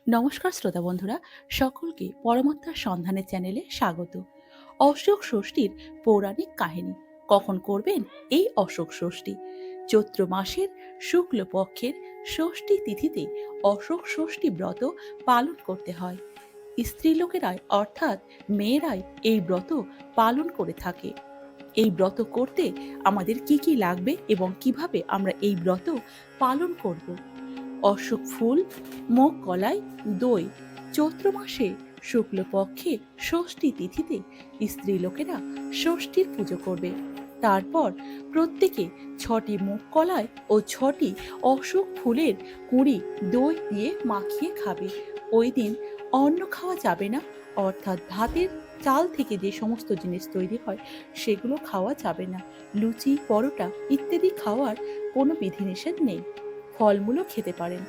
নমস্কার শ্রোতা বন্ধুরা, সকলকে পরমাত্মার সন্ধানের চ্যানেলে স্বাগত। অশোক ষষ্ঠীর পৌরাণিক কাহিনী। কখন করবেন এই অশোক ষষ্ঠী? চৈত্র মাসের শুক্ল পক্ষের ষষ্ঠী তিথিতে অশোক ষষ্ঠী ব্রত পালন করতে হয়। স্ত্রীলোকেরাই অর্থাৎ মেয়েরাই এই ব্রত পালন করে থাকে। এই ব্রত করতে আমাদের কি কি লাগবে এবং কিভাবে আমরা এই ব্রত পালন করব? অশোক ফুল, মুগ কলাই, দই। চৈত্র মাসে শুক্লপক্ষে ষষ্ঠী তিথিতে স্ত্রীলোকেরা ষষ্ঠীর পুজো করবে। তারপর প্রত্যেকে 6টি মুগ কলাই ও 6টি অশোক ফুলের কুঁড়ি দই দিয়ে মাখিয়ে খাবে। ওই দিন অন্ন খাওয়া যাবে না, অর্থাৎ ভাতের চাল থেকে যে সমস্ত জিনিস তৈরি হয় সেগুলো খাওয়া যাবে না। লুচি, পরোটা ইত্যাদি খাওয়ার কোনো বিধিনিষেধ নেই। ফলমূলও খেতে পারেন।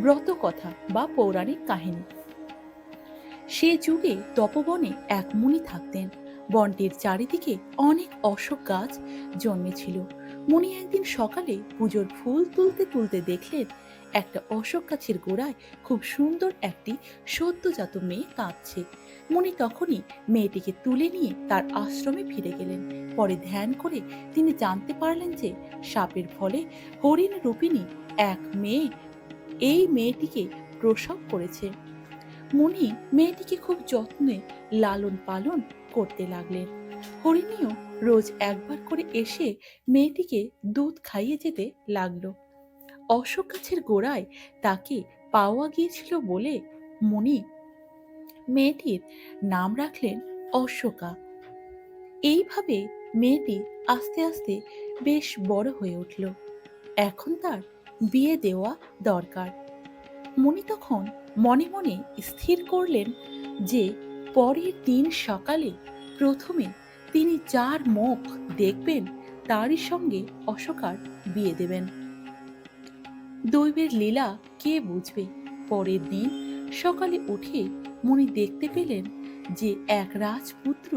ব্রত কথা বা পৌরাণিক কাহিনী। সে যুগে তপবনে এক মুনি থাকতেন। বনটির চারিদিকে অনেক অশোক গাছ জন্মেছিল। মুনি একদিন সকালে পুজোর ফুল তুলতে তুলতে দেখলেন একটা অশোক গাছের গোড়ায় খুব সুন্দর একটি সদ্যজাত মেয়ে কাঁদছে। মুনি তখনই মেয়েটিকে তুলে নিয়ে তার আশ্রমে ফিরে গেলেন। পরে ধ্যান করে তিনি জানতে পারলেন যে শাপের ফলে হরিণ রূপিণী এক মেয়ে এই মেয়েটিকে প্রসব করেছে। মুনি মেয়েটিকে খুব যত্নে লালন পালন করতে লাগলেন। হরিণীও রোজ একবার করে এসে মেয়েটিকে দুধ খাইয়ে যেতে লাগলো। অশোক গাছের গোড়ায় তাকে পাওয়া গিয়েছিল বলে মুনি মেয়েটির নাম রাখলেন অশোকা। এইভাবে মেয়েটি আস্তে আস্তে বেশ বড় হয়ে উঠল। এখন তার বিয়ে দেওয়া দরকার। মুনি তখন মনে মনে স্থির করলেন যে পরের দিন সকালে প্রথমে তিনি যার মুখ দেখবেন তারই সঙ্গে অশোকার বিয়ে দেবেন। দৈবের লীলা কে বুঝবে? পরের দিন সকালে উঠে মুনি দেখতে পেলেন যে এক রাজপুত্র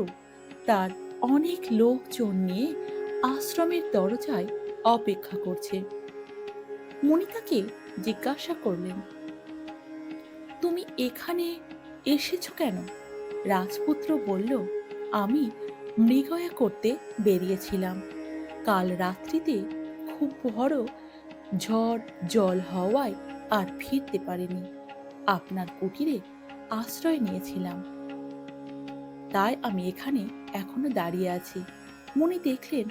তার অনেক লোকজন নিয়ে আশ্রমের দরজায় অপেক্ষা করছে। মুনি তাকে জিজ্ঞাসা করলেন, তুমি এখানে এসেছ কেন? রাজপুত্র বলল, আমি মৃগয়া করতে বেরিয়েছিলাম। কাল রাত্রিতে খুব বড় ঝড় জল হওয়ায় আর ফিরতে পারিনি। আপনার কুটিরে আশ্রয় নিয়েছিলাম, তাই আমি এখানে এখনো দাঁড়িয়ে আছি। মনি দেখলেন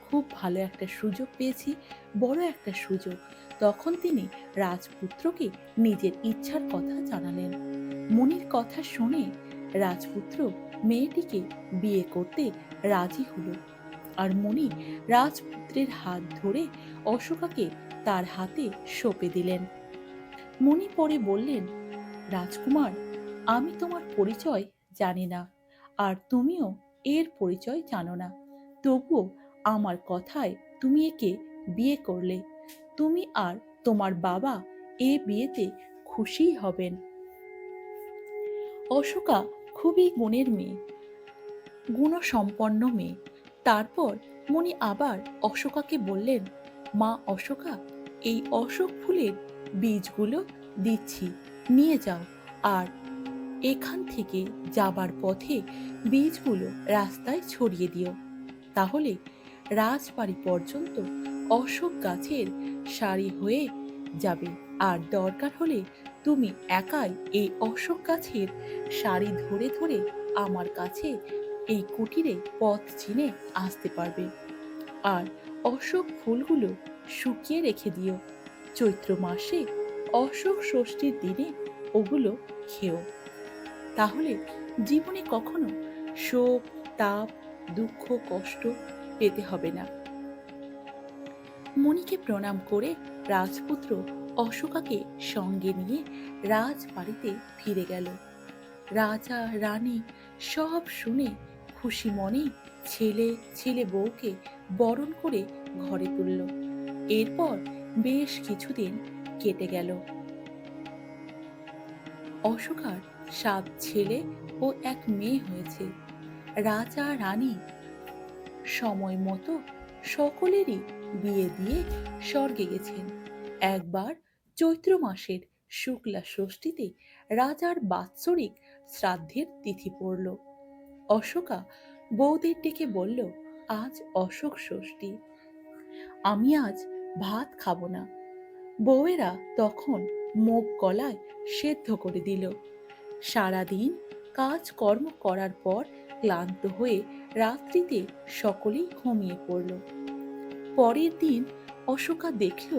খুব ভালো একটা সুযোগ পেয়েছি, বড় একটা সুযোগ। তখন তিনি রাজপুত্রকে নিজের ইচ্ছার কথা জানালেন। মনির কথা শুনে রাজপুত্র মেয়েটিকে বিয়ে করতে রাজি হলো। আর মনি রাজপুত্রের হাত ধরে অশোকাকে তার হাতে সঁপে দিলেন। মনি পরে বললেন, রাজকুমার, আমি তোমার পরিচয় জানি না, আর তুমিও এর পরিচয় জানো না। তবুও আমার কথায় তুমি একে বিয়ে করলে। তুমি আর তোমার বাবা এ বিয়েতে খুশি হবেন। অশোকা খুবই গুণের মেয়ে, গুণসম্পন্ন মেয়ে। তারপর মনি আবার অশোকাকে বললেন, মা অশোকা, এই অশোক ফুলের বীজগুলো দিচ্ছি, নিয়ে যাও। আর এখান থেকে যাবার পথে বীজগুলো রাস্তায় ছড়িয়ে দিও। তাহলে রাজবাড়ি পর্যন্ত অশোক গাছের সারি হয়ে যাবে। আর দরকার হলে তুমি একাই এই অশোক গাছের সারি ধরে ধরে আমার কাছে এই কুটিরে পথ চিনে আসতে পারবে। আর অশোক ফুলগুলো শুকিয়ে রেখে দিও। চৈত্র মাসে অশোক ষষ্ঠীর দিনে ওগুলো খেও। তাহলে জীবনে কখনো শোক, তাপ, দুঃখ, কষ্ট পেতে হবে না। মণিকে প্রণাম করে রাজপুত্র অশোকাকে সঙ্গে নিয়ে রাজবাড়িতে ফিরে গেল। রাজা রানী সব শুনে খুশি মনে ছেলে ছেলে বউকে বরণ করে ঘরে তুলল। এরপর বেশ কিছুদিন কেটে গেল। অশোকার 7 ছেলে ও এক মেয়ে হয়েছে। রাজা রানী সময় মতো সকলেরই বিয়ে দিয়ে স্বর্গে গেছেন। একবার চৈত্র মাসের শুক্লা ষষ্ঠীতে রাজার বাৎসরিক শ্রাদ্ধের তিথি পড়ল। অশোকা বউদের ডেকে বলল, আজ অশোক ষষ্ঠী, আমি আজ ভাত খাবো না। বউয়েরা তখন মুগ কলায় সেদ্ধ করে দিল। সারাদিন কাজকর্ম করার পর ক্লান্ত হয়ে রাত্রিতে সকলেই ঘুমিয়ে পড়ল। পরের দিন অশোকা দেখল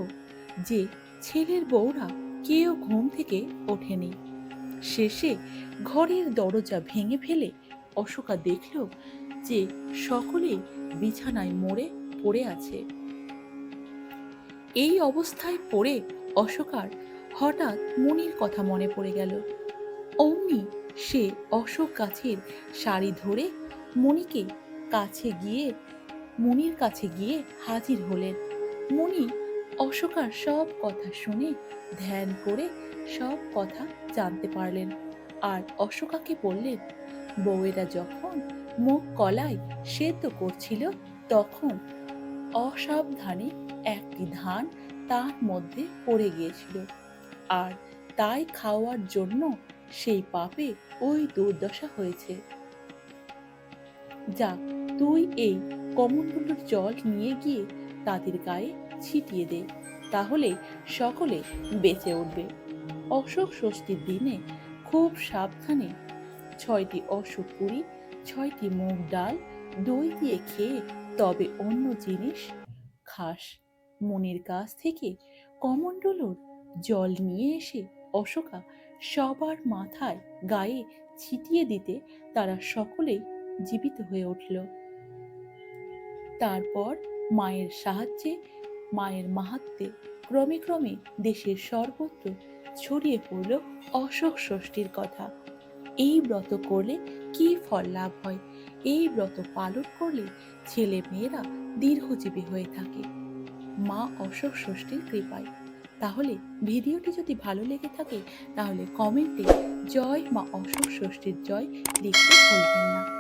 যে ছেলের বউরা কেউ ঘুম থেকে ওঠেনি। শেষে ঘরের দরজা ভেঙে ফেলে অশোকা দেখল যে সকলেই বিছানায় মরে পড়ে আছে। এই অবস্থায় পড়ে অশোকার হঠাৎ মুনির কথা মনে পড়ে গেল। অমনি সে অশোক গাছের শাড়ি ধরে মুনির কাছে গিয়ে হাজির হলেন। মুনি অশোকার সব কথা শুনে ধ্যান করে সব কথা জানতে পারলেন, আর অশোকাকে বললেন, বউয়েরা যখন মুগ কলাই সেদ্ধ করছিল তখন অসাবধানে একটি ধান তার মধ্যে পড়ে গিয়েছিল, আর তাই খাওয়ার জন্য সেই পাপে ওই দুর্দশা হয়েছে। যাক, তুই এই কমণ্ডলুর জল নিয়ে গিয়ে তাদের গায়ে ছিটিয়ে দে, তাহলে সকলে বেঁচে উঠবে। অশোক ষষ্ঠীর দিনে খুব সাবধানে 6টি অশোক কুড়ি, 6টি মুগ ডাল দই দিয়ে খেয়ে তবে অন্য জিনিস খাস। মুনির কাছ থেকে কমণ্ডলুর জল নিয়ে এসে অশোকা সবার মাথায় গায়ে ছিটিয়ে দিতে তারা সকলেই জীবিত হয়ে উঠল। তারপর মায়ের সাহায্যে, মায়ের মাহাত্ম্যে ক্রমে ক্রমে দেশের সর্বত্র ছড়িয়ে পড়ল অশোক ষষ্ঠীর কথা। এই ব্রত করলে কি ফল লাভ হয়, এই ব্রত পালন করলে ছেলে মেয়েরা দীর্ঘজীবী হয়ে থাকে মা অশোক ষষ্ঠীর কৃপায়। তাহলে ভিডিওটি যদি ভালো লেগে থাকে তাহলে কমেন্টে জয় মা অশোক ষষ্ঠীর জয় লিখতে ভুলবেন না।